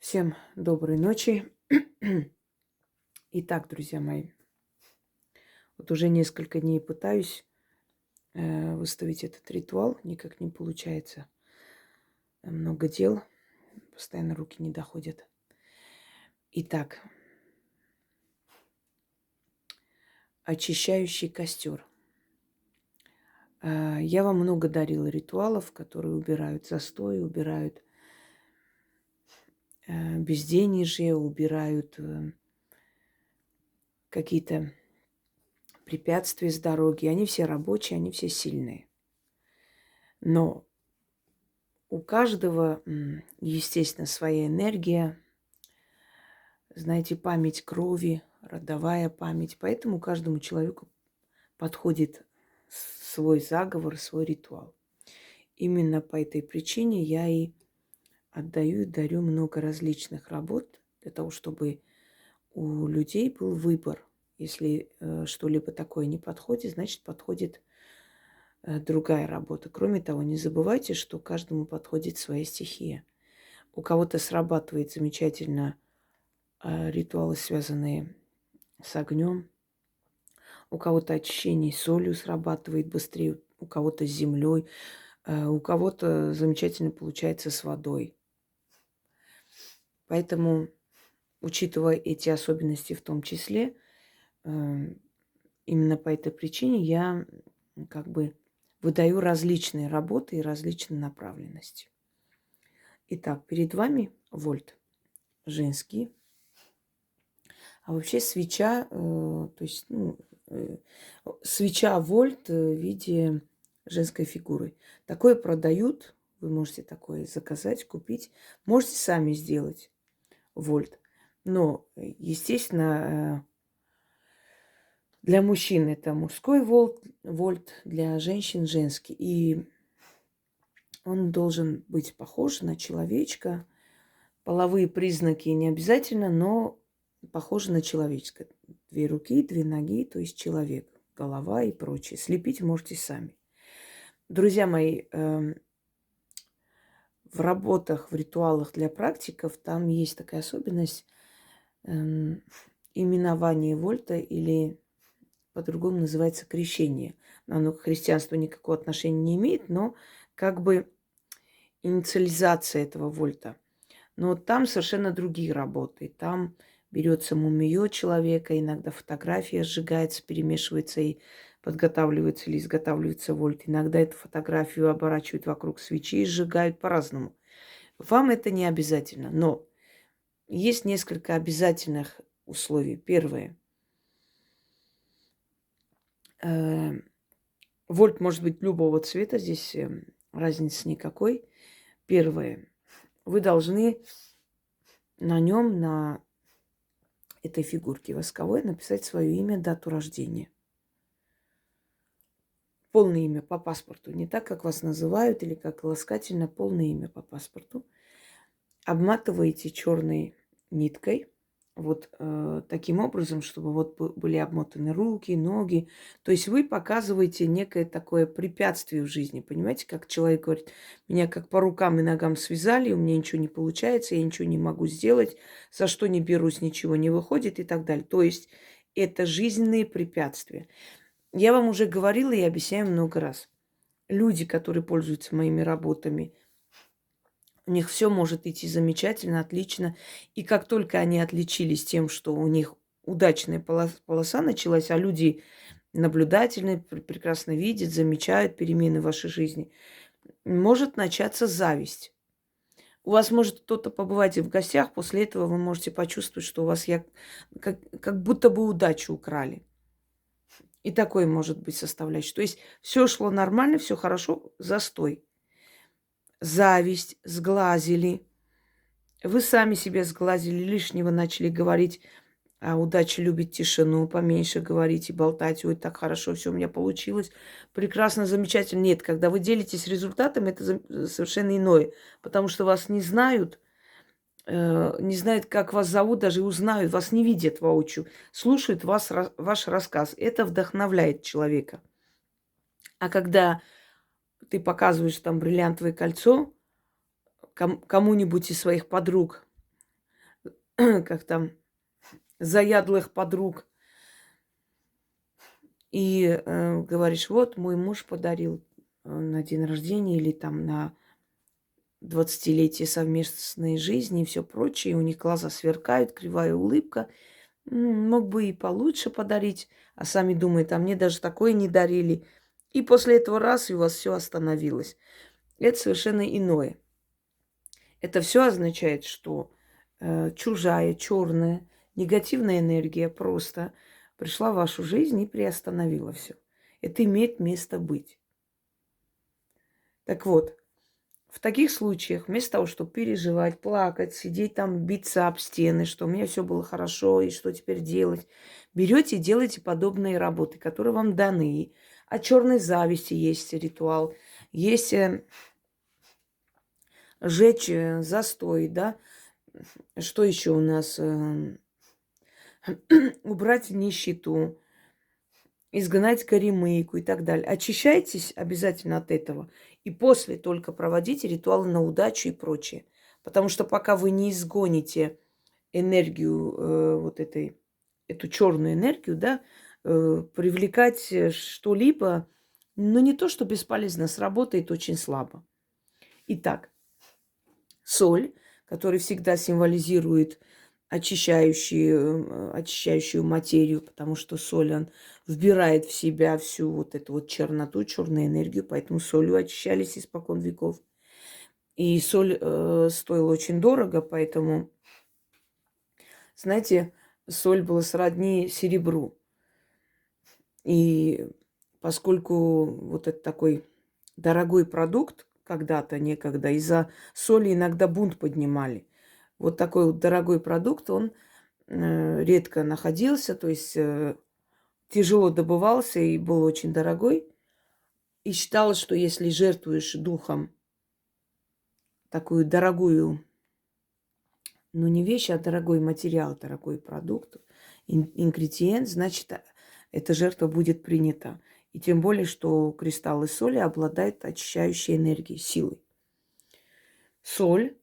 Всем доброй ночи. Итак, друзья мои, вот уже несколько дней пытаюсь выставить этот ритуал, никак не получается. Много дел, постоянно руки не доходят. Итак, очищающий костер. Я вам много дарила ритуалов, которые убирают застой, убирают безденежье, убирают какие-то препятствия с дороги. Они все рабочие, они все сильные. Но у каждого, естественно, своя энергия, знаете, память крови, родовая память. Поэтому каждому человеку подходит свой заговор, свой ритуал. Именно по этой причине я и отдаю и дарю много различных работ для того, чтобы у людей был выбор. Если что-либо такое не подходит, значит подходит другая работа. Кроме того, не забывайте, что каждому подходит своя стихия. У кого-то срабатывает замечательно ритуалы, связанные с огнем. У кого-то очищение солью срабатывает быстрее, у кого-то с землей, у кого-то замечательно получается с водой. Поэтому, учитывая эти особенности в том числе, именно по этой причине я как бы выдаю различные работы и различные направленности. Итак, перед вами вольт женский. А вообще свеча, то есть, свеча вольт в виде женской фигуры. Такое продают, вы можете такое заказать, купить. Можете сами сделать вольт. Но, естественно, для мужчин это мужской вольт, для женщин женский. И он должен быть похож на человечка. Половые признаки не обязательно, но похоже на человеческое. 2 руки, 2 ноги, то есть человек, голова и прочее. Слепить можете сами. Друзья мои, в работах, в ритуалах для практиков там есть такая особенность именование вольта или по-другому называется крещение. Оно к христианству никакого отношения не имеет, но как бы инициализация этого вольта. Но там совершенно другие работы. Там берется мумиё человека, иногда фотография сжигается, перемешивается и подготавливается или изготавливается вольт. Иногда эту фотографию оборачивают вокруг свечи и сжигают по-разному. Вам это не обязательно, но есть несколько обязательных условий. Первое. Вольт может быть любого цвета, здесь разницы никакой. Первое. Вы должны на нем, на этой фигурке восковой написать свое имя, дату рождения. Полное имя по паспорту. Не так, как вас называют или как ласкательно, полное имя по паспорту. Обматываете черной ниткой. Вот таким образом, чтобы вот были обмотаны руки, ноги. То есть вы показываете некое такое препятствие в жизни. Понимаете, как человек говорит, меня как по рукам и ногам связали, у меня ничего не получается, я ничего не могу сделать, за что не берусь, ничего не выходит и так далее. То есть это жизненные препятствия. Я вам уже говорила и объясняю много раз. Люди, которые пользуются моими работами, у них все может идти замечательно, отлично. И как только они отличились тем, что у них удачная полоса началась, а люди наблюдательные, прекрасно видят, замечают перемены в вашей жизни, может начаться зависть. У вас может кто-то побывать и в гостях, после этого вы можете почувствовать, что у вас как будто бы удачу украли. И такое может быть составляющей. То есть все шло нормально, все хорошо, застой. Зависть, сглазили. Вы сами себя сглазили, лишнего начали говорить, а удача любит тишину, поменьше говорить и болтать. Ой, так хорошо, все у меня получилось. Прекрасно, замечательно. Нет, когда вы делитесь результатом, это совершенно иное. Потому что вас не знают, не знают, как вас зовут, даже узнают, вас не видят воочию. Слушают ваш рассказ. Это вдохновляет человека. А когда ты показываешь там бриллиантовое кольцо кому-нибудь из своих подруг, как там, заядлых подруг. И говоришь, вот мой муж подарил на день рождения или там на 20-летие совместной жизни и все прочее. У них глаза сверкают, кривая улыбка. Мог бы и получше подарить, а сами думают, а мне даже такое не дарили. И после этого раз и у вас все остановилось. Это совершенно иное. Это все означает, что чужая, черная, негативная энергия просто пришла в вашу жизнь и приостановила все. Это имеет место быть. Так вот, в таких случаях, вместо того, чтобы переживать, плакать, сидеть там, биться об стены, что у меня все было хорошо и что теперь делать, берете и делаете подобные работы, которые вам даны. О черной зависти есть ритуал, есть жечь застой, да. Что еще у нас? Убрать нищету, изгнать горемыку и так далее. Очищайтесь обязательно от этого. И после только проводите ритуалы на удачу и прочее. Потому что пока вы не изгоните энергию эту черную энергию, да, привлекать что-либо, но не то, что бесполезно, сработает очень слабо. Итак, соль, которая всегда символизирует очищающую материю, потому что соль, он вбирает в себя всю вот эту вот черноту, черную энергию, поэтому солью очищались испокон веков. И соль стоила очень дорого, поэтому, знаете, соль была сродни серебру. И поскольку вот это такой дорогой продукт, когда-то, некогда, из-за соли иногда бунт поднимали. Вот такой вот дорогой продукт, он редко находился, то есть тяжело добывался и был очень дорогой. И считалось, что если жертвуешь духом такую дорогую, ну не вещь, а дорогой материал, дорогой продукт, ингредиент, значит, эта жертва будет принята. И тем более, что кристаллы соли обладают очищающей энергией, силой. Соль,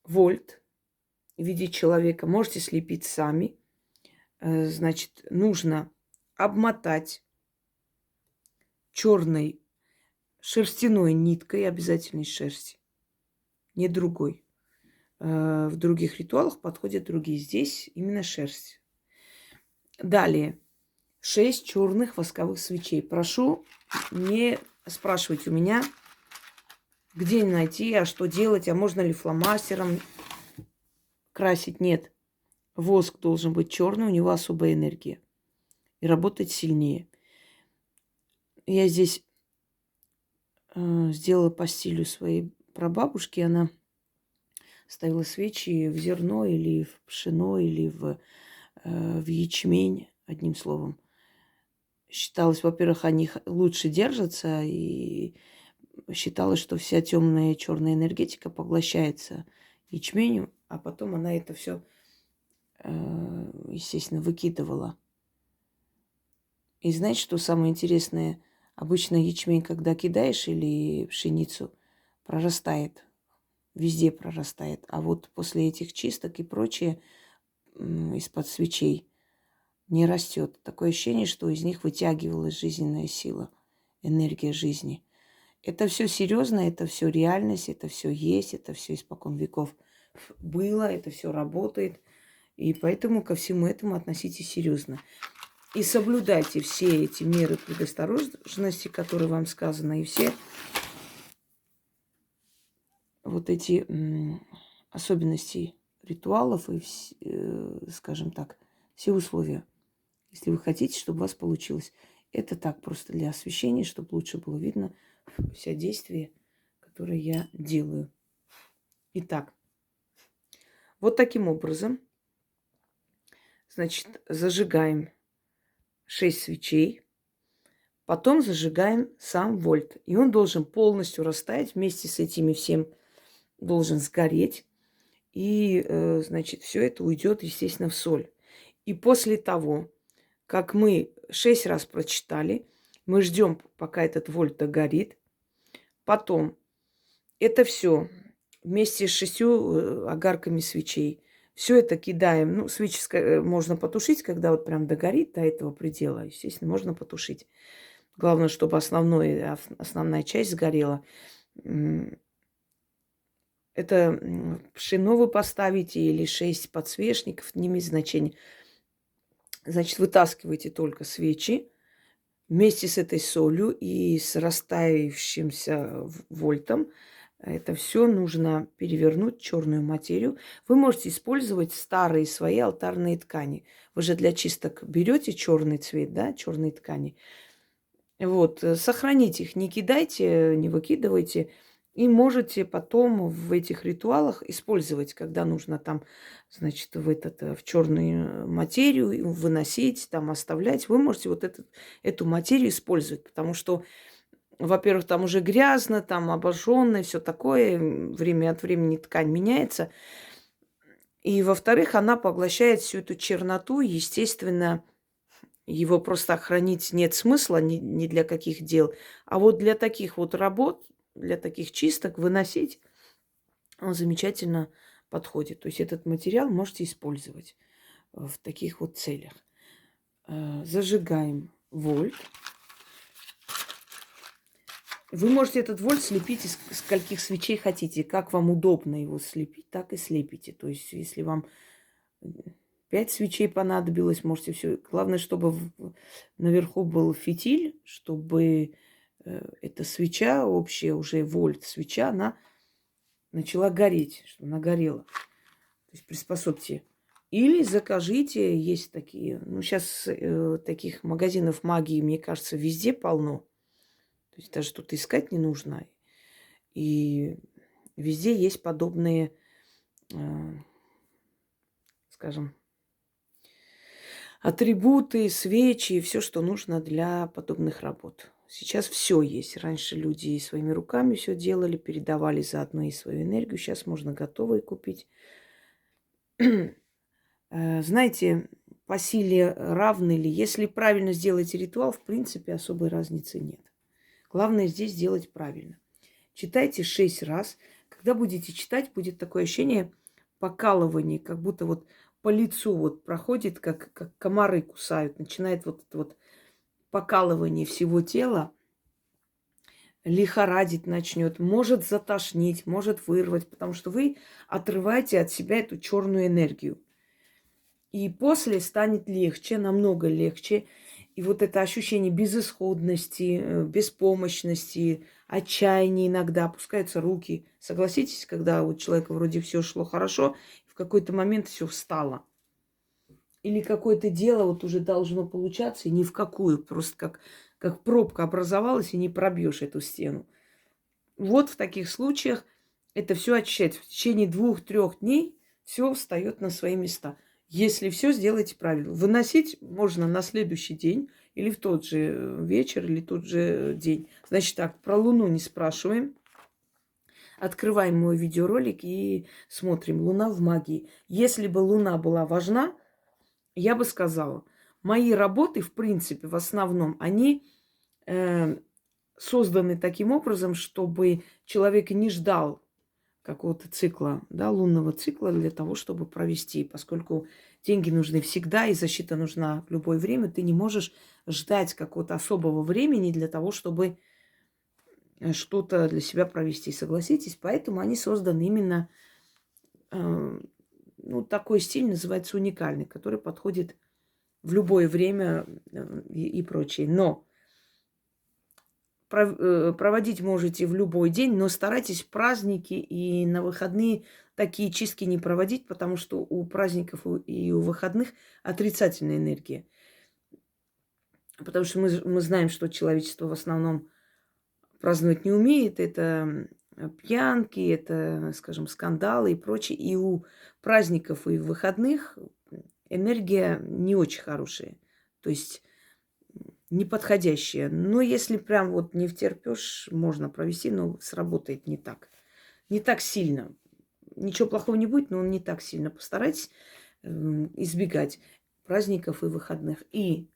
вольт в виде человека можете слепить сами. Значит, нужно обмотать черной шерстяной ниткой, обязательно из шерсти, не другой. В других ритуалах подходят другие. Здесь именно шерсть. Далее. 6 черных восковых свечей. Прошу не спрашивать у меня, где найти, а что делать, а можно ли фломастером красить. Нет. Воск должен быть черный, у него особая энергия. И работать сильнее. Я здесь сделала по стилю своей прабабушки. Она ставила свечи в зерно или в пшено, или в ячмень, одним словом. Считалось, во-первых, они лучше держатся, и считалось, что вся темная черная энергетика поглощается ячменем, а потом она это все, естественно, выкидывала. И знаете, что самое интересное? Обычно ячмень, когда кидаешь, или пшеницу, прорастает. Везде прорастает. А вот после этих чисток и прочее из-под свечей не растет. Такое ощущение, что из них вытягивалась жизненная сила, энергия жизни. Это все серьезно, это все реальность, это все есть, это все испокон веков было, это все работает. И поэтому ко всему этому относитесь серьезно. И соблюдайте все эти меры предосторожности, которые вам сказаны, и все вот эти особенности ритуалов и, скажем так, все условия, если вы хотите, чтобы у вас получилось. Это так, просто для освещения, чтобы лучше было видно все действия, которые я делаю. Итак, вот таким образом, значит, зажигаем 6 свечей, потом зажигаем сам вольт. И он должен полностью растаять, вместе с этими всем должен сгореть. И, значит, все это уйдет, естественно, в соль. И после того, как мы 6 раз прочитали, мы ждем, пока этот вольт догорит. Потом это все вместе с 6 огарками свечей Все это кидаем. Ну, свечи можно потушить, когда вот прям догорит до этого предела. Естественно, можно потушить. Главное, чтобы основная часть сгорела. Это пшено вы поставите или 6 подсвечников, не имеет значения. Значит, вытаскивайте только свечи вместе с этой солью и с растаявшимся вольтом. Это все нужно перевернуть, черную материю. Вы можете использовать старые свои алтарные ткани. Вы же для чисток берете черный цвет, да, черные ткани. Вот, сохраните их, не кидайте, не выкидывайте. И можете потом в этих ритуалах использовать, когда нужно там, значит, в черную материю выносить, там оставлять. Вы можете эту материю использовать, потому что, во-первых, там уже грязно, там обожжённое, все такое, время от времени ткань меняется. И, во-вторых, она поглощает всю эту черноту, естественно, его просто хранить нет смысла ни для каких дел. А вот для таких вот работ, для таких чисток выносить, он замечательно подходит. То есть этот материал можете использовать в таких вот целях. Зажигаем вольт. Вы можете этот вольт слепить из скольких свечей хотите. Как вам удобно его слепить, так и слепите. То есть если вам 5 свечей понадобилось, можете все. Главное, чтобы наверху был фитиль, чтобы эта свеча, общая уже вольт свеча, она начала гореть, чтобы она горела. То есть приспособьте. Или закажите, есть такие, ну сейчас таких магазинов магии, мне кажется, везде полно. То есть даже тут искать не нужно. И везде есть подобные, скажем, атрибуты, свечи, все, что нужно для подобных работ. Сейчас все есть. Раньше люди своими руками все делали, передавали заодно и свою энергию. Сейчас можно готовые купить. Знаете, по силе равны ли? Если правильно сделаете ритуал, в принципе, особой разницы нет. Главное здесь сделать правильно. Читайте 6 раз. Когда будете читать, будет такое ощущение покалывания, как будто вот по лицу вот проходит, как комары кусают. Начинает вот это вот покалывание всего тела, лихорадить начнет, может затошнить, может вырвать, потому что вы отрываете от себя эту черную энергию. И после станет легче, намного легче. И вот это ощущение безысходности, беспомощности, отчаяния иногда, опускаются руки. Согласитесь, когда у человека вроде все шло хорошо, в какой-то момент все встало. Или какое-то дело вот уже должно получаться, и ни в какую, просто как пробка образовалась, и не пробьешь эту стену. Вот в таких случаях это все очищается. В течение 2-3 дней все встает на свои места. Если все сделаете правильно. Выносить можно на следующий день или в тот же вечер, или тот же день. Значит так, про Луну не спрашиваем. Открываем мой видеоролик и смотрим. Луна в магии. Если бы Луна была важна, я бы сказала, мои работы, в принципе, в основном, они созданы таким образом, чтобы человек не ждал какого-то цикла, да, лунного цикла для того, чтобы провести. Поскольку деньги нужны всегда и защита нужна в любое время, ты не можешь ждать какого-то особого времени для того, чтобы что-то для себя провести. Согласитесь? Поэтому они созданы именно, ну, такой стиль называется уникальный, который подходит в любое время и прочее. Но проводить можете в любой день, но старайтесь в праздники и на выходные такие чистки не проводить, потому что у праздников и у выходных отрицательная энергия. Потому что мы знаем, что человечество в основном праздновать не умеет. Это пьянки, это, скажем, скандалы и прочее. И у праздников и выходных энергия не очень хорошая. То есть неподходящая. Но если прям вот не втерпёшь, можно провести, но сработает не так. Не так сильно. Ничего плохого не будет, но он не так сильно. Постарайтесь избегать праздников и выходных. И,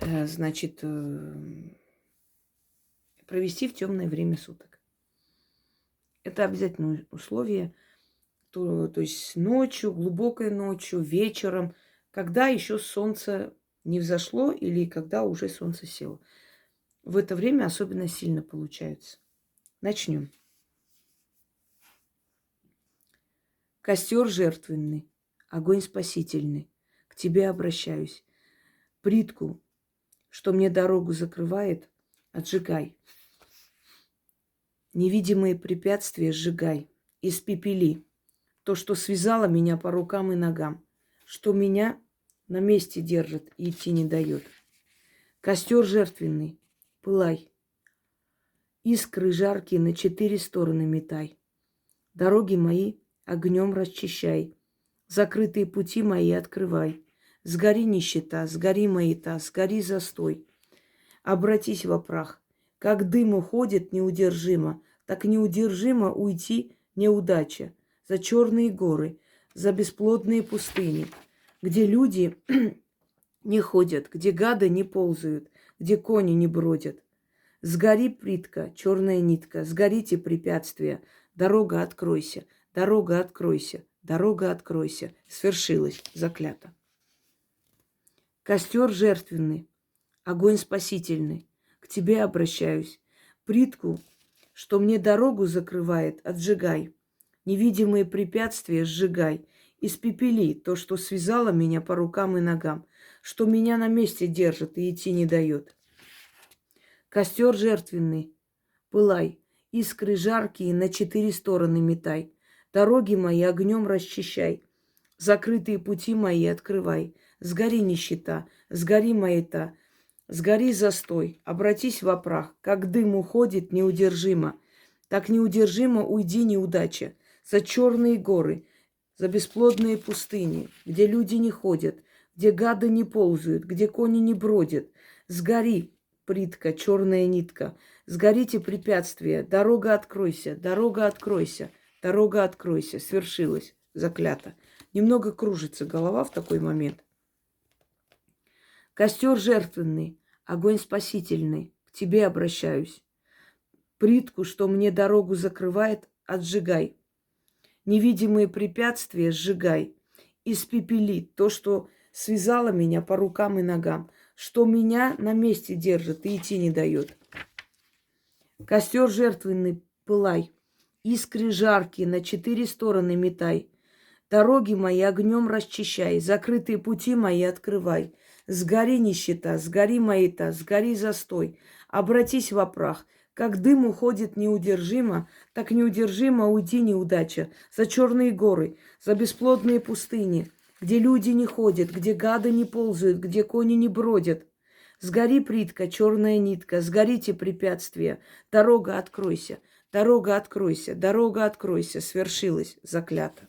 значит, провести в темное время суток. Это обязательное условие. то есть ночью, глубокой ночью, вечером, когда еще солнце не взошло или когда уже солнце село. В это время особенно сильно получается. Начнем. Костер жертвенный, огонь спасительный, к тебе обращаюсь. Плитку, что мне дорогу закрывает, отжигай. Невидимые препятствия сжигай, испепели. То, что связало меня по рукам и ногам, что меня на месте держит и идти не дает. Костер жертвенный, пылай. Искры жаркие на 4 стороны метай. Дороги мои огнем расчищай. Закрытые пути мои открывай. Сгори нищета, сгори маята, сгори застой. Обратись во прах. Как дым уходит неудержимо, так неудержимо уйти неудача. За черные горы, за бесплодные пустыни, где люди не ходят, где гады не ползают, где кони не бродят. Сгори плитка, черная нитка, сгорите препятствия, дорога откройся, дорога откройся, дорога откройся. Свершилось, заклято. Костер жертвенный, огонь спасительный, к тебе обращаюсь. Плитку, что мне дорогу закрывает, отжигай. Невидимые препятствия сжигай. Испепели то, что связало меня по рукам и ногам, что меня на месте держит и идти не дает. Костер жертвенный, пылай, искры жаркие на 4 стороны метай. Дороги мои огнем расчищай, закрытые пути мои открывай. Сгори нищета, сгори маята, сгори застой, обратись во прах, как дым уходит неудержимо, так неудержимо уйди неудача. За черные горы, за бесплодные пустыни, где люди не ходят, где гады не ползают, где кони не бродят. Сгори, плитка, черная нитка, сгорите препятствия, дорога откройся, дорога откройся, дорога откройся. Свершилось, заклято. Немного кружится голова в такой момент. Костер жертвенный, огонь спасительный, к тебе обращаюсь. Плитку, что мне дорогу закрывает, отжигай. Невидимые препятствия сжигай. Испепели то, что связало меня по рукам и ногам, что меня на месте держит и идти не дает. Костер жертвенный, пылай. Искры жаркие на 4 стороны метай. Дороги мои огнем расчищай, закрытые пути мои открывай. Сгори нищета, сгори маята, сгори застой. Обратись во прах. Как дым уходит неудержимо, так неудержимо уйди неудача. За черные горы, за бесплодные пустыни, где люди не ходят, где гады не ползают, где кони не бродят. Сгори плитка, черная нитка, сгорите препятствия. Дорога откройся, дорога откройся, дорога откройся. Свершилось, заклято.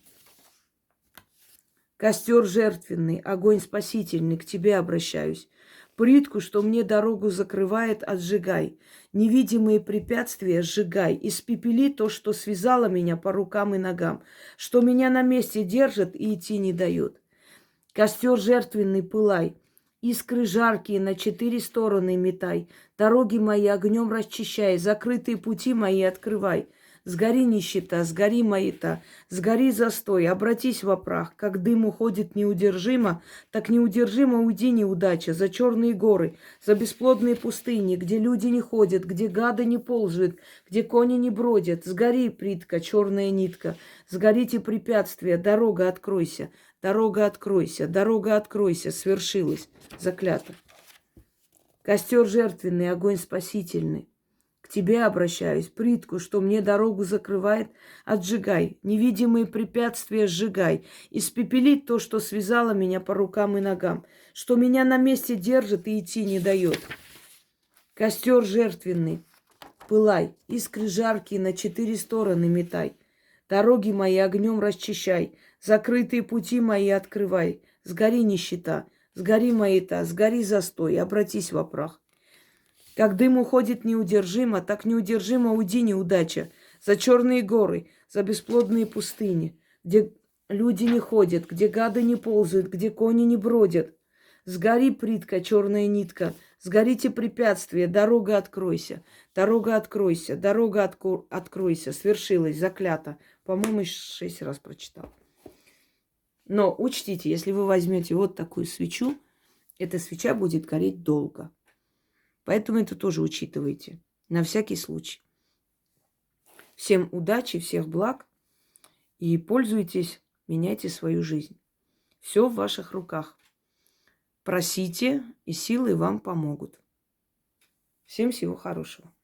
Костер жертвенный, огонь спасительный, к тебе обращаюсь. Плитку, что мне дорогу закрывает, отжигай. Невидимые препятствия сжигай. Испепели то, что связало меня по рукам и ногам, что меня на месте держит и идти не дает. Костер жертвенный, пылай. Искры жаркие на 4 стороны метай. Дороги мои огнем расчищай, закрытые пути мои открывай. Сгори нищета, сгори маята, сгори застой, обратись во прах. Как дым уходит неудержимо, так неудержимо уйди неудача. За черные горы, за бесплодные пустыни, где люди не ходят, где гады не ползают, где кони не бродят. Сгори, плитка, черная нитка, сгорите препятствия, дорога откройся, дорога откройся, дорога откройся. Свершилось, заклято. Костер жертвенный, огонь спасительный. К тебе обращаюсь, плитку, что мне дорогу закрывает, отжигай. Невидимые препятствия сжигай. Испепели то, что связало меня по рукам и ногам, что меня на месте держит и идти не дает. Костер жертвенный, пылай, искры жаркие на 4 стороны метай. Дороги мои огнем расчищай, закрытые пути мои открывай. Сгори нищета, сгори маята, сгори застой, обратись во прах. Как дым уходит неудержимо, так неудержимо уйди неудача. За черные горы, за бесплодные пустыни, где люди не ходят, где гады не ползают, где кони не бродят. Сгори, плитка, черная нитка, Сгорите препятствия, дорога откройся, дорога откройся, дорога откройся, свершилась, заклято. По-моему, 6 раз прочитал. Но учтите, если вы возьмете вот такую свечу, эта свеча будет гореть долго. Поэтому это тоже учитывайте. На всякий случай. Всем удачи, всех благ. И пользуйтесь, меняйте свою жизнь. Все в ваших руках. Просите, и силы вам помогут. Всем всего хорошего.